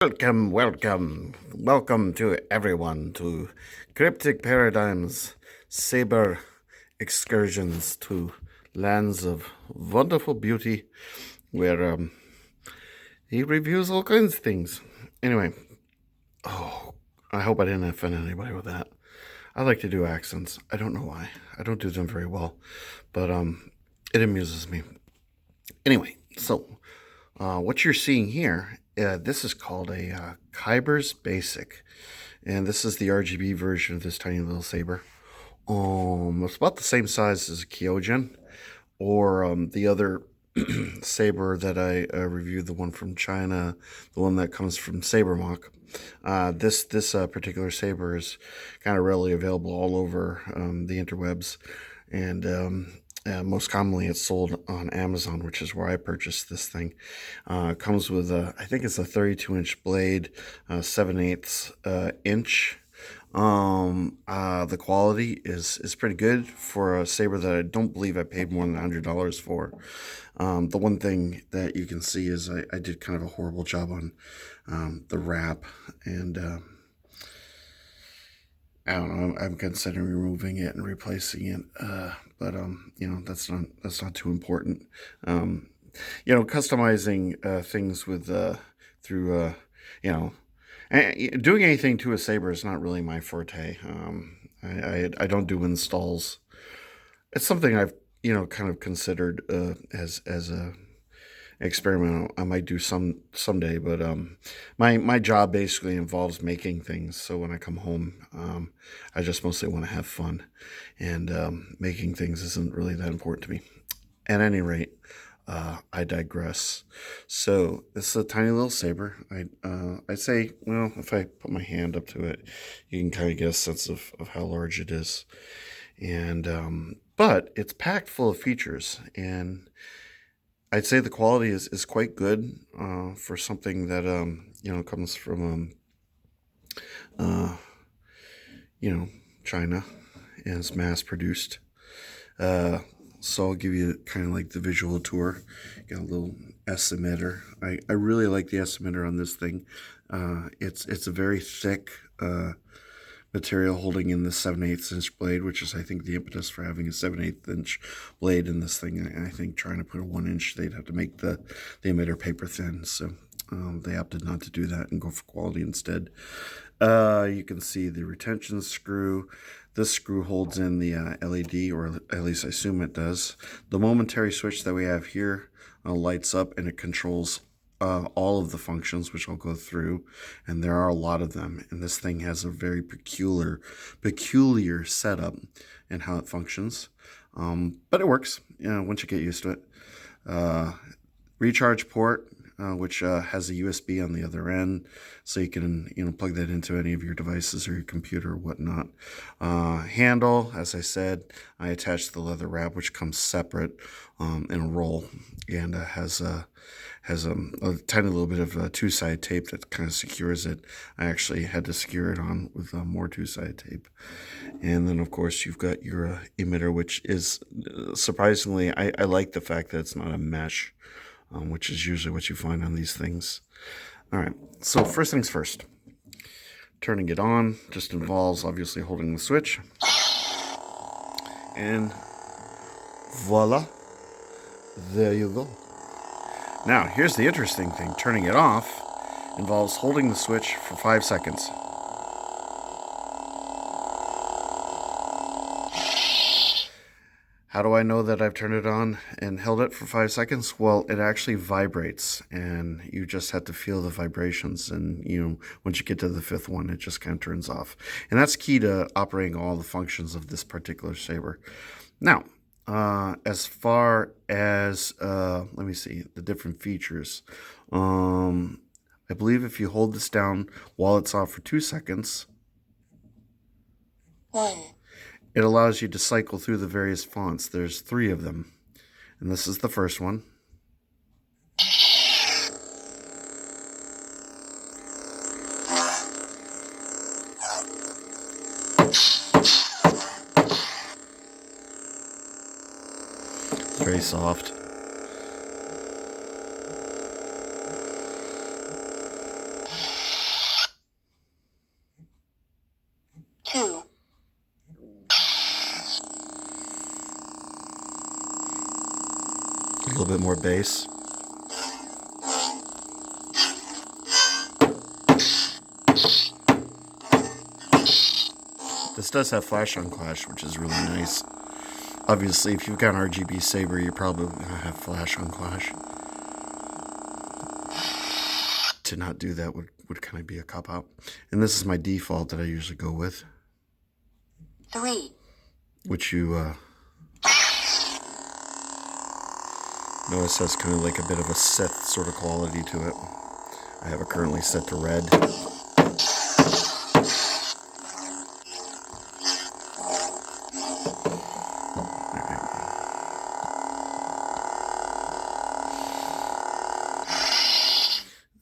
Welcome to everyone to Cryptic Paradigms Saber excursions to lands of wonderful beauty where he reviews all kinds of things. Anyway, I hope I didn't offend anybody with that. I like to do accents. I don't know why. I don't do them very well, but it amuses me. Anyway, so what you're seeing here, this is called a Kybers Basic, and this is the RGB version of this tiny little saber. It's about the same size as a Kyojin, or the other saber that I reviewed, the one from China, the one that comes from Saber Mock. This particular saber is kind of readily available all over the interwebs, and most commonly it's sold on Amazon, which is where I purchased this thing. It comes with I think it's a 32-inch blade, 7/8 inch. The quality is pretty good for a saber that I don't believe I paid more than $100 for. The one thing that you can see is I did kind of a horrible job on the wrap, and I don't know. I'm considering removing it and replacing it, but that's not too important. Customizing things with through doing anything to a saber is not really my forte. I don't do installs. It's something I've kind of considered as a experiment I might do someday, but my job basically involves making things. So when I come home, I just mostly want to have fun, and making things isn't really that important to me. At any rate, I digress. So this is a tiny little saber. I'd say, well, if I put my hand up to it, you can kind of get a sense of how large it is, and but it's packed full of features, and I'd say the quality is quite good for something that comes from China and is mass produced. So I'll give you kind of like the visual tour. Got a little S emitter. I really like the S emitter on this thing. It's a very thick material holding in the 7/8 inch blade, which is I think the impetus for having a 7/8 inch blade in this thing. I think trying to put a 1 inch, they'd have to make the emitter paper thin, so they opted not to do that and go for quality instead. You can see the retention screw. This screw holds in the LED, or at least I assume it does. The momentary switch that we have here lights up, and it controls all of the functions, which I'll go through, and there are a lot of them. And this thing has a very peculiar setup and how it functions. But it works, once you get used to it. Recharge port, which has a USB on the other end, so you can plug that into any of your devices or your computer or whatnot. Handle, as I said, I attached the leather wrap, which comes separate in a roll, and has a tiny little bit of two-sided tape that kind of secures it. I actually had to secure it on with more two-sided tape. And then, of course, you've got your emitter, which is surprisingly, I like the fact that it's not a mesh, which is usually what you find on these things. All right, so first things first. Turning it on just involves obviously holding the switch. And voila, there you go. Now, here's the interesting thing. Turning it off involves holding the switch for 5 seconds. How do I know that I've turned it on and held it for 5 seconds? Well, it actually vibrates, and you just have to feel the vibrations. And, once you get to the 5th one, it just kind of turns off. And that's key to operating all the functions of this particular saber. Now, as far as, let me see, the different features. I believe if you hold this down while it's off for 2 seconds, it allows you to cycle through the various fonts. There's 3 of them, and this is the first one. It's very soft. 2. A little bit more bass. This does have flash on clash, which is really nice. Obviously, if you've got an RGB Saber, you're probably going to have flash on clash. To not do that would kind of be a cop-out. And this is my default that I usually go with. 3. Which you notice has kind of like a bit of a Sith sort of quality to it. I have it currently set to red.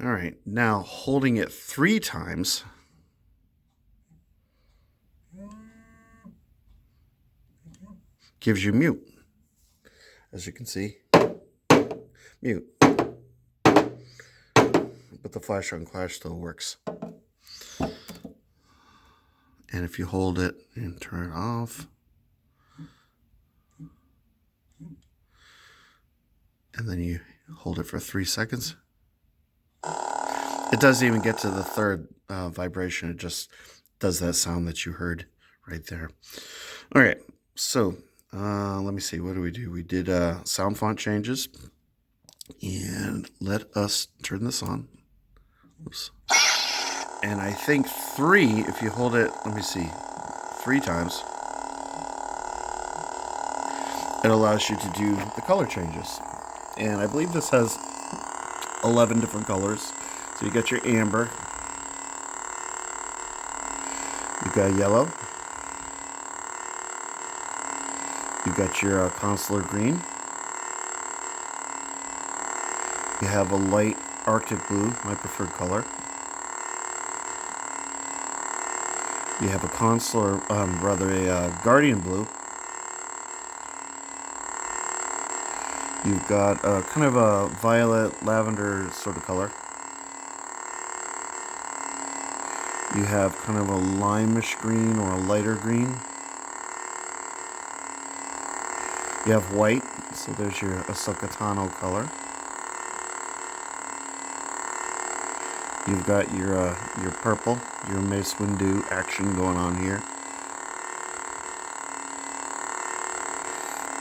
All right, now holding it 3 times. Gives you mute. As you can see, mute. But the flash on clash still works. And if you hold it and turn it off, and then you hold it for 3 seconds, it doesn't even get to the third vibration. It just does that sound that you heard right there. All right, so let me see. What do? We did sound font changes. And let us turn this on. Oops. And I think 3, if you hold it, let me see, 3 times, it allows you to do the color changes. And I believe this has 11 different colors. So you got your amber, you've got yellow, you've got your consular green, you have a light Arctic blue, my preferred color. You have a consular, a guardian blue. You've got kind of a violet lavender sort of color. You have kind of a limeish green or a lighter green. You have white, so there's your Ahsoka color. You've got your purple, your Mace Windu action going on here.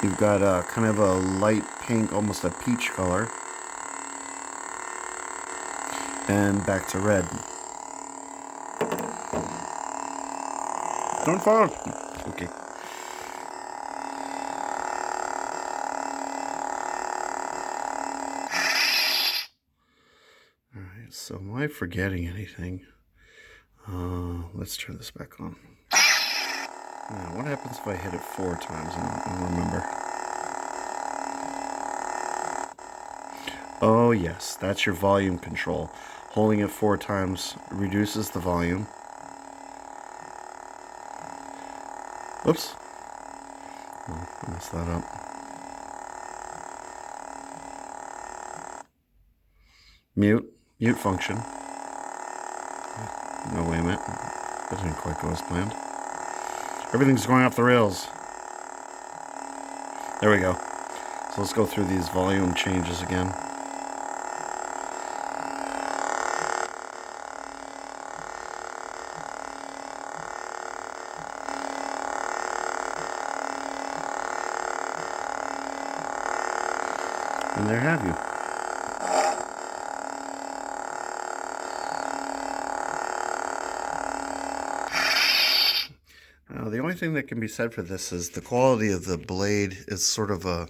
You've got kind of a light pink, almost a peach color. And back to red. Don't fall. Okay. Alright, so am I forgetting anything? Let's turn this back on. Now, what happens if I hit it 4 times? I don't remember. Oh, yes, that's your volume control. Holding it 4 times reduces the volume. Oops. Oh, I messed that up. Mute function. No, wait a minute. That didn't quite go as planned. Everything's going off the rails. There we go. So let's go through these volume changes again. And there have you. Now, the only thing that can be said for this is the quality of the blade is sort of a,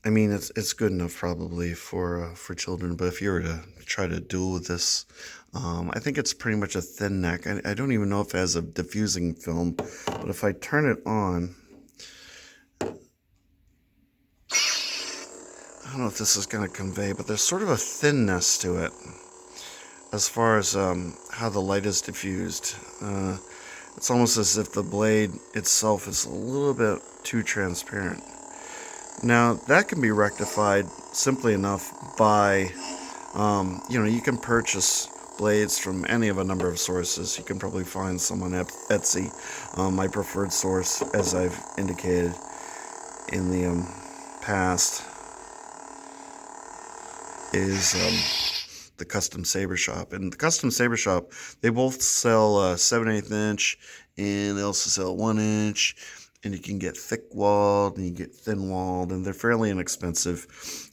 I mean, it's good enough probably for children, but if you were to try to duel with this, I think it's pretty much a thin neck. I don't even know if it has a diffusing film, but if I turn it on, I don't know if this is going to convey, but there's sort of a thinness to it as far as how the light is diffused. It's almost as if the blade itself is a little bit too transparent. Now, that can be rectified simply enough by, you can purchase blades from any of a number of sources. You can probably find some on Etsy. My preferred source, as I've indicated in the past, is the Custom Saber Shop. And the Custom Saber Shop, they both sell 7/8 inch, and they also sell 1 inch. And you can get thick-walled and you get thin-walled, and they're fairly inexpensive.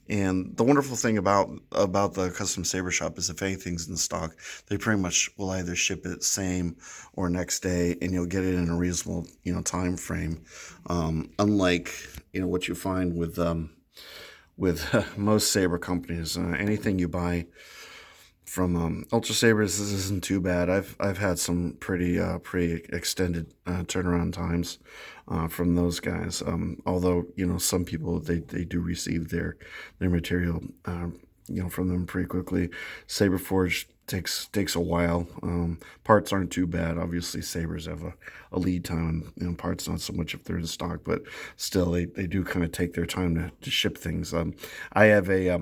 And the wonderful thing about the Custom Saber Shop is if anything's in stock, they pretty much will either ship it same or next day, and you'll get it in a reasonable, time frame. Unlike, what you find with most Saber companies, anything you buy from Ultra Sabers, this isn't too bad. I've had some pretty extended turnaround times from those guys. Although some people they do receive their material from them pretty quickly. Saber Forge takes a while. Parts aren't too bad. Obviously, Sabers have a lead time. Parts not so much if they're in stock, but still they do kind of take their time to ship things. I have a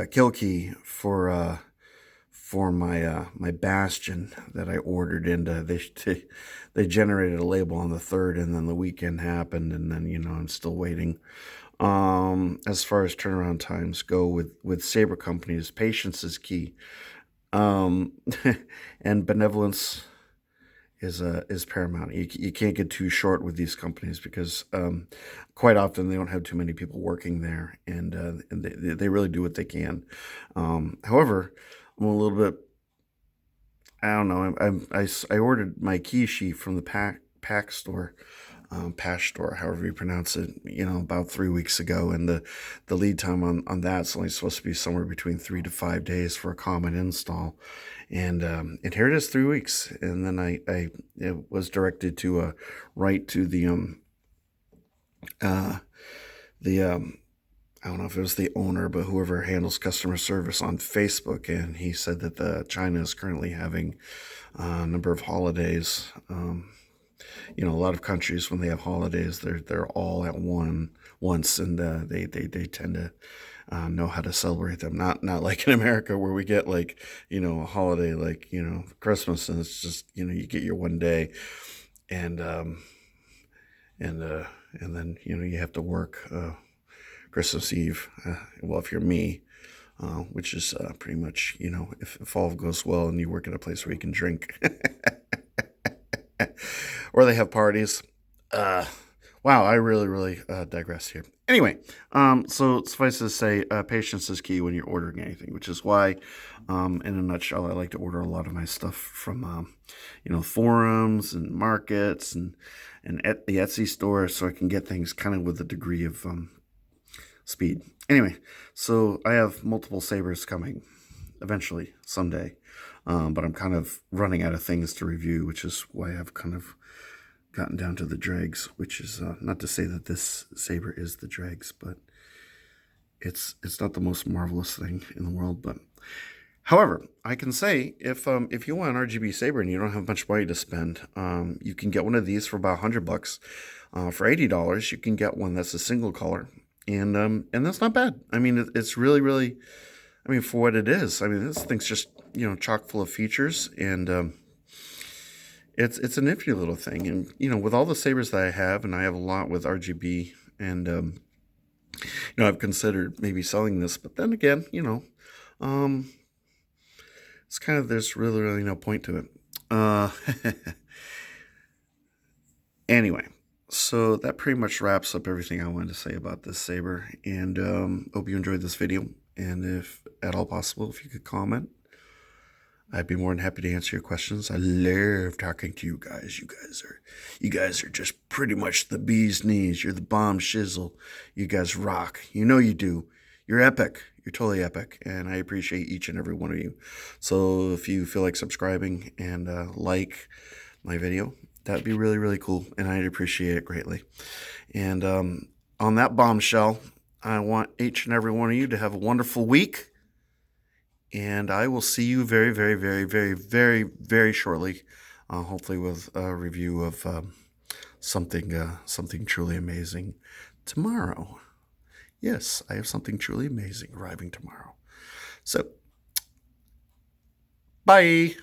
kill key for my Bastion that I ordered, and they generated a label on the 3rd, and then the weekend happened, and then I'm still waiting. As far as turnaround times go with Saber companies, patience is key, and benevolence is paramount. You can't get too short with these companies because quite often they don't have too many people working there, and they really do what they can. However, I'm a little bit, I don't know. I ordered my key sheet from the pack store, patch store, however you pronounce it, about 3 weeks ago, and the lead time on that's only supposed to be somewhere between 3 to 5 days for a common install. And here it is, 3 weeks, and then I was directed to write to the I don't know if it was the owner, but whoever handles customer service on Facebook, and he said that China is currently having a number of holidays. A lot of countries, when they have holidays, they're all at once, and they tend to know how to celebrate them. Not like in America where we get like a holiday like Christmas, and it's just you get your one day, and then you have to work Christmas Eve. Well, if you're me, which is pretty much if all goes well and you work at a place where you can drink. Or they have parties. Wow, I really digress here. Anyway, so suffice to say, patience is key when you're ordering anything, which is why, in a nutshell, I like to order a lot of my stuff from, forums and markets and at the Etsy store, so I can get things kind of with a degree of speed. Anyway, so I have multiple Sabers coming eventually someday. But I'm kind of running out of things to review, which is why I've kind of gotten down to the dregs, which is not to say that this Saber is the dregs, but it's not the most marvelous thing in the world. But however, I can say if you want an RGB Saber and you don't have much money to spend, you can get one of these for about $100. For $80, you can get one that's a single color, and that's not bad. I mean, it's really. I mean, for what it is, I mean, this thing's just, chock full of features, and it's a nifty little thing. And, with all the Sabers that I have, and I have a lot with RGB, and, I've considered maybe selling this, but then again, it's kind of, there's really no point to it. Anyway, so that pretty much wraps up everything I wanted to say about this Saber, and hope you enjoyed this video. And if at all possible, if you could comment, I'd be more than happy to answer your questions. I love talking to you guys. You guys are just pretty much the bee's knees. You're the bomb shizzle. You guys rock. You do. You're epic. You're totally epic. And I appreciate each and every one of you. So if you feel like subscribing and like my video, that'd be really cool. And I'd appreciate it greatly. And on that bombshell, I want each and every one of you to have a wonderful week, and I will see you very shortly, hopefully with a review of something truly amazing tomorrow. Yes, I have something truly amazing arriving tomorrow. So, bye.